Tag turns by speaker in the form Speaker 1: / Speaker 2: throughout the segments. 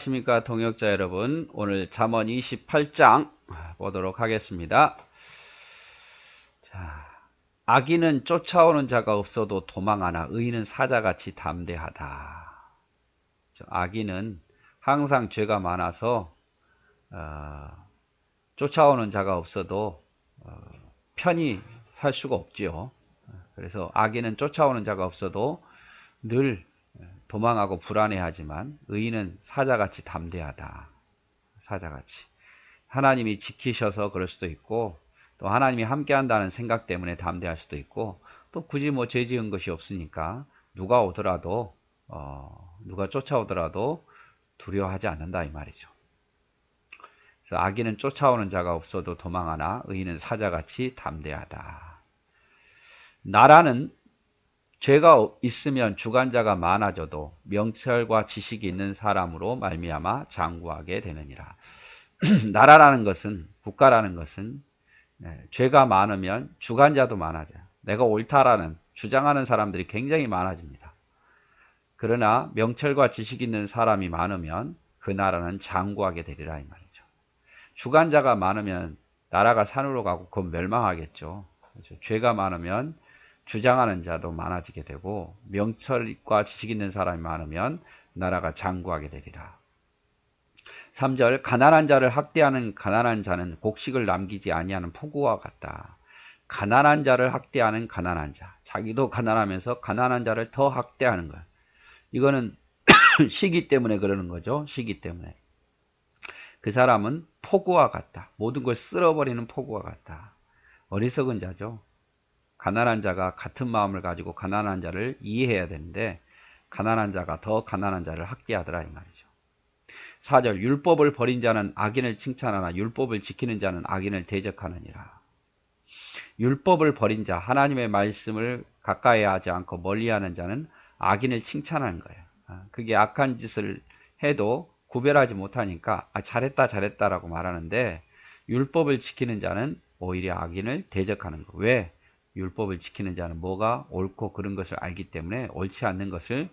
Speaker 1: 안녕하십니까 동역자 여러분, 오늘 잠언 28장 보도록 하겠습니다. 자, 악인은 쫓아오는 자가 없어도 도망하나 의인은 사자같이 담대하다. 악인은 항상 죄가 많아서 쫓아오는 자가 없어도 편히 살 수가 없지요. 그래서 악인은 쫓아오는 자가 없어도 늘 도망하고 불안해하지만 의인은 사자같이 담대하다. 사자같이. 하나님이 지키셔서 그럴 수도 있고, 또 하나님이 함께한다는 생각 때문에 담대할 수도 있고, 또 굳이 뭐 죄 지은 것이 없으니까 누가 오더라도 누가 쫓아오더라도 두려워하지 않는다 이 말이죠. 그래서 악인은 쫓아오는 자가 없어도 도망하나 의인은 사자같이 담대하다. 나라는 죄가 있으면 주관자가 많아져도 명철과 지식이 있는 사람으로 말미암아 장구하게 되느니라. 나라라는 것은, 국가라는 것은 죄가 많으면 주관자도 많아져요. 내가 옳다라는 주장하는 사람들이 굉장히 많아집니다. 그러나 명철과 지식이 있는 사람이 많으면 그 나라는 장구하게 되리라 이 말이죠. 주관자가 많으면 나라가 산으로 가고 그건 멸망하겠죠. 그렇죠? 죄가 많으면 주장하는 자도 많아지게 되고 명철과 지식 있는 사람이 많으면 나라가 장구하게 되리라. 3절 가난한 자를 학대하는 가난한 자는 곡식을 남기지 아니하는 폭우와 같다. 가난한 자를 학대하는 가난한 자, 자기도 가난하면서 가난한 자를 더 학대하는 거야. 이거는 시기 때문에 그러는 거죠. 시기 때문에. 그 사람은 폭우와 같다. 모든 걸 쓸어버리는 폭우와 같다. 어리석은 자죠. 가난한 자가 같은 마음을 가지고 가난한 자를 이해해야 되는데 가난한 자가 더 가난한 자를 학대하더라 이 말이죠. 4절 율법을 버린 자는 악인을 칭찬하나 율법을 지키는 자는 악인을 대적하느니라. 율법을 버린 자, 하나님의 말씀을 가까이 하지 않고 멀리하는 자는 악인을 칭찬하는 거예요. 그게 악한 짓을 해도 구별하지 못하니까 잘했다 잘했다라고 말하는데 율법을 지키는 자는 오히려 악인을 대적하는 거. 왜? 율법을 지키는 자는 뭐가 옳고 그른 것을 알기 때문에 옳지 않는 것을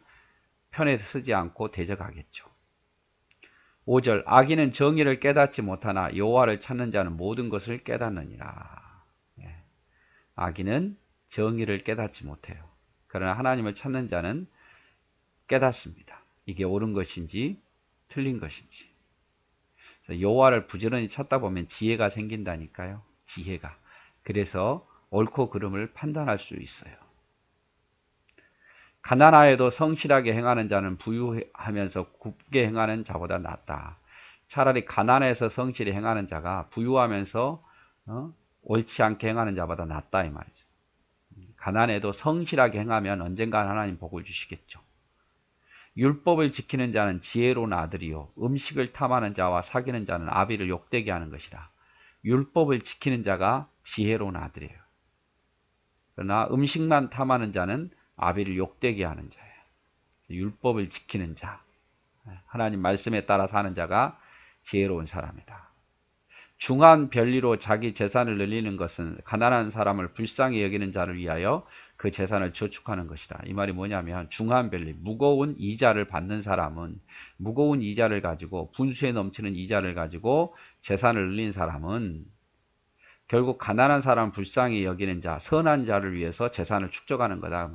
Speaker 1: 편에 쓰지 않고 대적하겠죠. 5절 악인은 정의를 깨닫지 못하나 여호와를 찾는 자는 모든 것을 깨닫느니라. 악인은 정의를 깨닫지 못해요. 그러나 하나님을 찾는 자는 깨닫습니다. 이게 옳은 것인지 틀린 것인지. 여호와를 부지런히 찾다 보면 지혜가 생긴다니까요. 지혜가. 그래서 옳고 그름을 판단할 수 있어요. 가난하여도 성실하게 행하는 자는 부유하면서 굽게 행하는 자보다 낫다. 차라리 가난해서 성실히 행하는 자가 부유하면서 옳지 않게 행하는 자보다 낫다 이 말이죠. 가난해도 성실하게 행하면 언젠가 하나님 복을 주시겠죠. 율법을 지키는 자는 지혜로운 아들이요 음식을 탐하는 자와 사귀는 자는 아비를 욕되게 하는 것이라. 율법을 지키는 자가 지혜로운 아들이에요. 그러나 음식만 탐하는 자는 아비를 욕되게 하는 자예요. 율법을 지키는 자, 하나님 말씀에 따라 사는 자가 지혜로운 사람이다. 중한 별리로 자기 재산을 늘리는 것은 가난한 사람을 불쌍히 여기는 자를 위하여 그 재산을 저축하는 것이다. 이 말이 뭐냐면 중한 별리, 무거운 이자를 받는 사람은 무거운 이자를 가지고 분수에 넘치는 이자를 가지고 재산을 늘린 사람은 결국 가난한 사람 불쌍히 여기는 자, 선한 자를 위해서 재산을 축적하는 거다.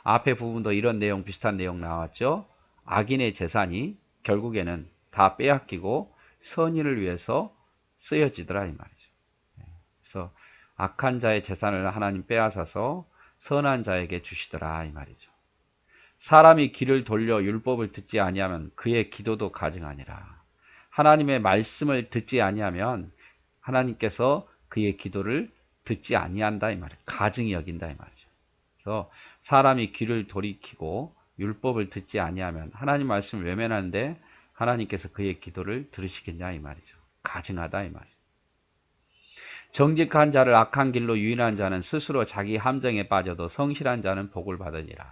Speaker 1: 앞에 부분도 이런 내용, 비슷한 내용 나왔죠. 악인의 재산이 결국에는 다 빼앗기고 선인을 위해서 쓰여지더라 이 말이죠. 그래서 악한 자의 재산을 하나님 빼앗아서 선한 자에게 주시더라 이 말이죠. 사람이 귀를 돌려 율법을 듣지 아니하면 그의 기도도 가증하니라. 하나님의 말씀을 듣지 아니하면 하나님께서 그의 기도를 듣지 아니한다 이 말이에요. 가증히 여긴다 이 말이죠. 그래서 사람이 귀를 돌이키고 율법을 듣지 아니하면 하나님 말씀을 외면하는데 하나님께서 그의 기도를 들으시겠냐 이 말이죠. 가증하다 이 말이죠. 정직한 자를 악한 길로 유인한 자는 스스로 자기 함정에 빠져도 성실한 자는 복을 받으니라.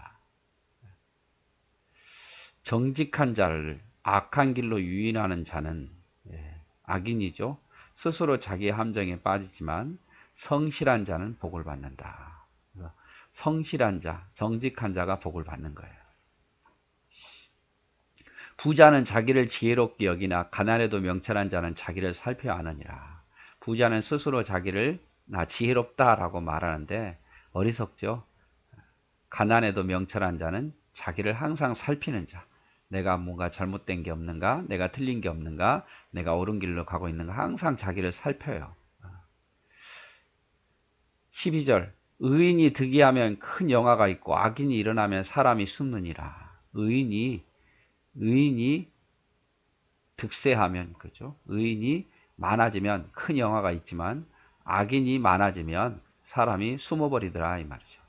Speaker 1: 정직한 자를 악한 길로 유인하는 자는 악인이죠. 스스로 자기 함정에 빠지지만 성실한 자는 복을 받는다. 성실한 자, 정직한 자가 복을 받는 거예요. 부자는 자기를 지혜롭게 여기나 가난해도 명철한 자는 자기를 살펴 하느니라. 부자는 스스로 자기를 나 지혜롭다라고 말하는데 어리석죠. 가난해도 명철한 자는 자기를 항상 살피는 자. 내가 뭔가 잘못된 게 없는가? 내가 틀린 게 없는가? 내가 옳은 길로 가고 있는가? 항상 자기를 살펴요. 12절 의인이 득이하면 큰 영화가 있고 악인이 일어나면 사람이 숨느니라. 의인이 득세하면 그죠? 의인이 많아지면 큰 영화가 있지만 악인이 많아지면 사람이 숨어버리더라 이 말이죠.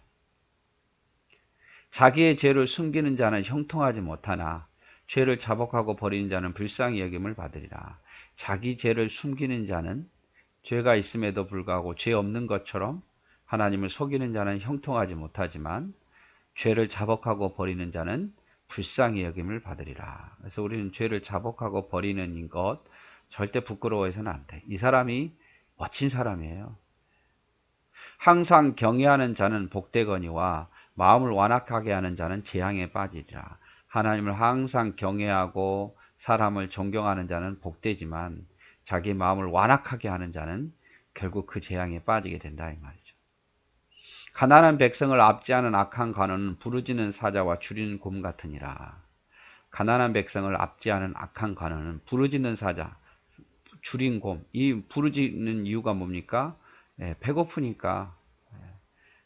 Speaker 1: 자기의 죄를 숨기는 자는 형통하지 못하나 죄를 자복하고 버리는 자는 불쌍히 여김을 받으리라. 자기 죄를 숨기는 자는 죄가 있음에도 불구하고 죄 없는 것처럼 하나님을 속이는 자는 형통하지 못하지만 죄를 자복하고 버리는 자는 불쌍히 여김을 받으리라. 그래서 우리는 죄를 자복하고 버리는 것 절대 부끄러워해서는 안 돼. 이 사람이 멋진 사람이에요. 항상 경외하는 자는 복되거니와 마음을 완악하게 하는 자는 재앙에 빠지리라. 하나님을 항상 경외하고 사람을 존경하는 자는 복되지만 자기 마음을 완악하게 하는 자는 결국 그 재앙에 빠지게 된다 이 말이죠. 가난한 백성을 압제하는 악한 관원은 부르짖는 사자와 줄이는 곰 같으니라. 가난한 백성을 압제하는 악한 관원은 부르짖는 사자, 줄인 곰. 이 부르짖는 이유가 뭡니까? 배고프니까.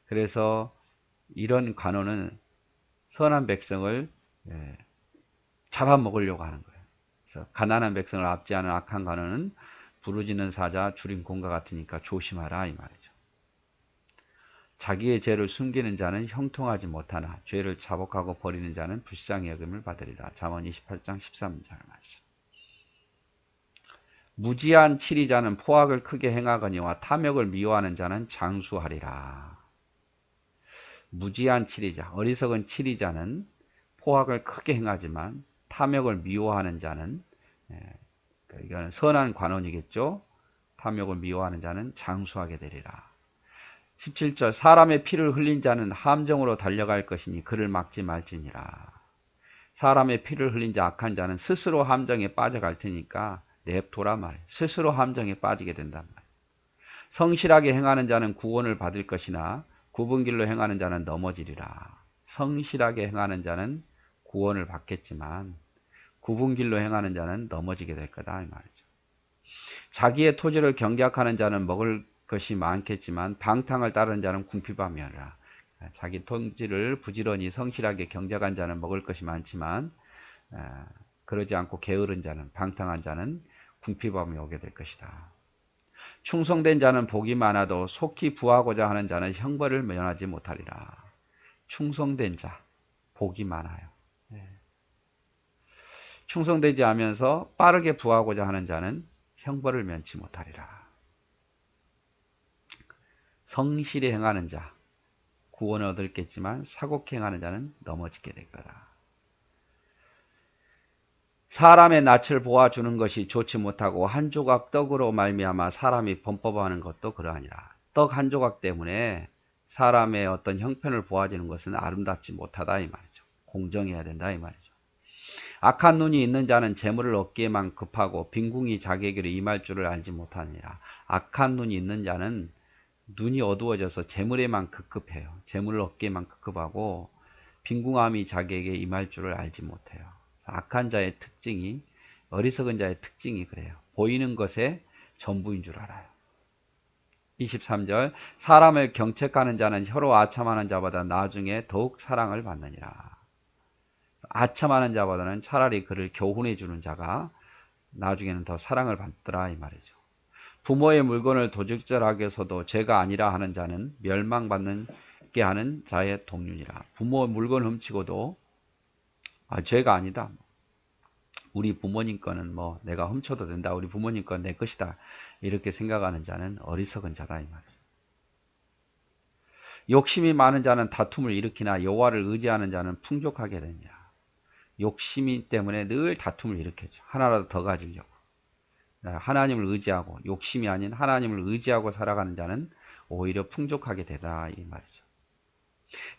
Speaker 1: 그래서 이런 관원은 선한 백성을 잡아먹으려고 하는 거예요. 그래서 가난한 백성을 압제하는 악한 관원은 부르짖는 사자, 줄인 곰과 같으니까 조심하라 이 말이죠. 자기의 죄를 숨기는 자는 형통하지 못하나 죄를 자복하고 버리는 자는 불쌍히 여김을 받으리라. 잠언 28장 13절 말씀. 무지한 치리자는 포악을 크게 행하거니와 탐욕을 미워하는 자는 장수하리라. 무지한 치리자, 어리석은 치리자는 포악을 크게 행하지만 탐욕을 미워하는 자는 이거는 선한 관원이겠죠. 탐욕을 미워하는 자는 장수하게 되리라. 17절 사람의 피를 흘린 자는 함정으로 달려갈 것이니 그를 막지 말지니라. 사람의 피를 흘린 자 악한 자는 스스로 함정에 빠져갈 테니까 냅둬라 말이에요. 스스로 함정에 빠지게 된단 말이에요. 성실하게 행하는 자는 구원을 받을 것이나 굽은 길로 행하는 자는 넘어지리라. 성실하게 행하는 자는 구원을 받겠지만 굽은 길로 행하는 자는 넘어지게 될 거다 이 말이죠. 자기의 토지를 경작하는 자는 먹을 것이 많겠지만 방탕을 따르는 자는 궁핍하며라. 자기 토지를 부지런히 성실하게 경작한 자는 먹을 것이 많지만 그러지 않고 게으른 자는 방탕한 자는 궁핍함이 오게 될 것이다. 충성된 자는 복이 많아도 속히 부하고자 하는 자는 형벌을 면하지 못하리라. 충성된 자 복이 많아요. 충성되지 않으면서 빠르게 부하고자 하는 자는 형벌을 면치 못하리라. 성실히 행하는 자 구원을 얻을겠지만 사곡히 행하는 자는 넘어지게 될 거다. 사람의 낯을 보아주는 것이 좋지 못하고 한 조각 떡으로 말미암아 사람이 범법하는 것도 그러하니라. 떡 한 조각 때문에 사람의 어떤 형편을 보아주는 것은 아름답지 못하다 이 말이죠. 공정해야 된다 이 말이죠. 악한 눈이 있는 자는 재물을 얻기에만 급하고 빈궁이 자기에게로 임할 줄을 알지 못하니라. 악한 눈이 있는 자는 눈이 어두워져서 재물에만 급급해요. 재물을 얻기에만 급급하고 빈궁함이 자기에게 임할 줄을 알지 못해요. 악한 자의 특징이 어리석은 자의 특징이 그래요. 보이는 것에 전부인 줄 알아요. 23절 사람을 경책하는 자는 혀로 아첨하는 자보다 나중에 더욱 사랑을 받느니라. 아첨하는 자보다는 차라리 그를 교훈해 주는 자가 나중에는 더 사랑을 받더라 이 말이죠. 부모의 물건을 도적질하게 해서도 죄가 아니라 하는 자는 멸망받게 하는 자의 동륜이라. 부모의 물건 훔치고도 죄가 아니다. 우리 부모님 거는 뭐 내가 훔쳐도 된다. 우리 부모님 건 내 것이다. 이렇게 생각하는 자는 어리석은 자다 이 말이죠. 욕심이 많은 자는 다툼을 일으키나 여호와를 의지하는 자는 풍족하게 되느니라. 욕심이 때문에 늘 다툼을 일으키죠. 하나라도 더 가지려고. 하나님을 의지하고 욕심이 아닌 하나님을 의지하고 살아가는 자는 오히려 풍족하게 되다 이 말이죠.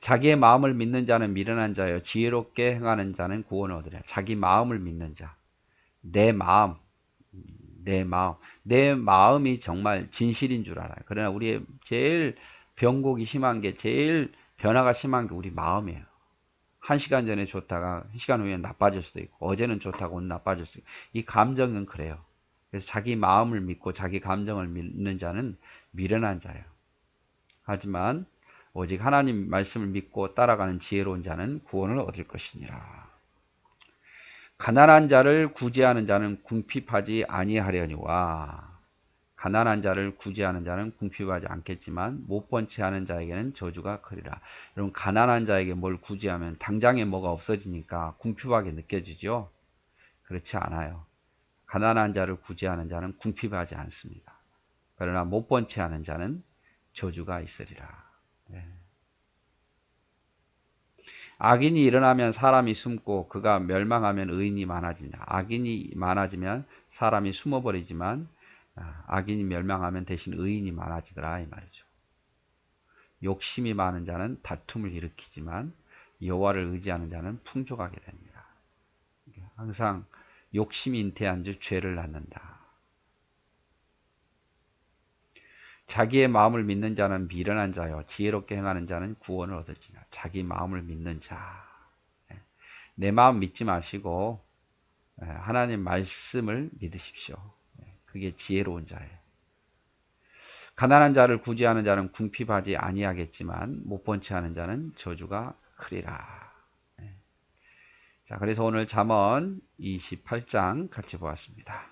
Speaker 1: 자기의 마음을 믿는 자는 미련한 자요 지혜롭게 행하는 자는 구원을 얻으리라. 자기 마음을 믿는 자. 내 마음, 내 마음, 내 마음이 정말 진실인 줄 알아요. 그러나 우리의 제일 병곡이 심한 게, 제일 변화가 심한 게 우리 마음이에요. 한 시간 전에 좋다가 한 시간 후에 나빠질 수도 있고, 어제는 좋다고 오늘 나빠질 수도 있고, 이 감정은 그래요. 그래서 자기 마음을 믿고 자기 감정을 믿는 자는 미련한 자예요. 하지만 오직 하나님 말씀을 믿고 따라가는 지혜로운 자는 구원을 얻을 것이니라. 가난한 자를 구제하는 자는 궁핍하지 아니하려니와. 가난한 자를 구제하는 자는 궁핍하지 않겠지만 못 본 채 하는 자에게는 저주가 크리라. 여러분, 가난한 자에게 뭘 구제하면 당장에 뭐가 없어지니까 궁핍하게 느껴지죠? 그렇지 않아요. 가난한 자를 구제하는 자는 궁핍하지 않습니다. 그러나 못 본 채 하는 자는 저주가 있으리라. 네. 악인이 일어나면 사람이 숨고 그가 멸망하면 의인이 많아지냐. 악인이 많아지면 사람이 숨어버리지만 악인이 멸망하면 대신 의인이 많아지더라 이 말이죠. 욕심이 많은 자는 다툼을 일으키지만 여호와를 의지하는 자는 풍족하게 됩니다. 항상 욕심이 잉태한 즉 죄를 낳는다. 자기의 마음을 믿는 자는 미련한 자요 지혜롭게 행하는 자는 구원을 얻을지니라. 자기 마음을 믿는 자. 내 마음 믿지 마시고 하나님 말씀을 믿으십시오. 그게 지혜로운 자예요. 가난한 자를 구제하는 자는 궁핍하지 아니하겠지만 못 본 채 하는 자는 저주가 크리라. 자, 그래서 오늘 잠언 28장 같이 보았습니다.